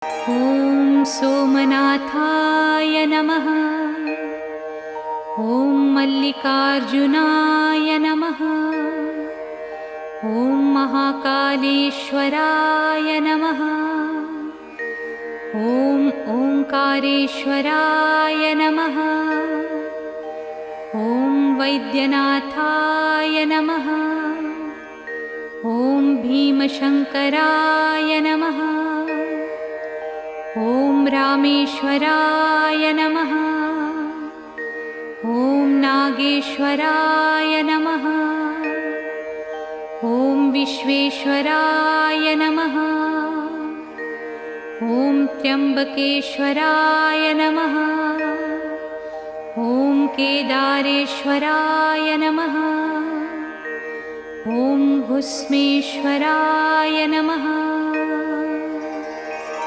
ॐ सोमनाथाय नमः। ॐ मल्लिकार्जुनाय नमः। ॐ महाकालेश्वराय नमः। ॐ ओंकारेश्वराय नमः। ॐ वैद्यनाथाय नमः। ॐ भीमशङ्कराय नमः। ॐ रामेश्वराय नमः। ॐ नागेश्वराय नमः। ॐ विश्वेश्वराय नमः। ॐ त्र्यम्बकेश्वराय नमः। ॐ केदारेश्वराय नमः। ॐ भुस्मेश्वराय नमः।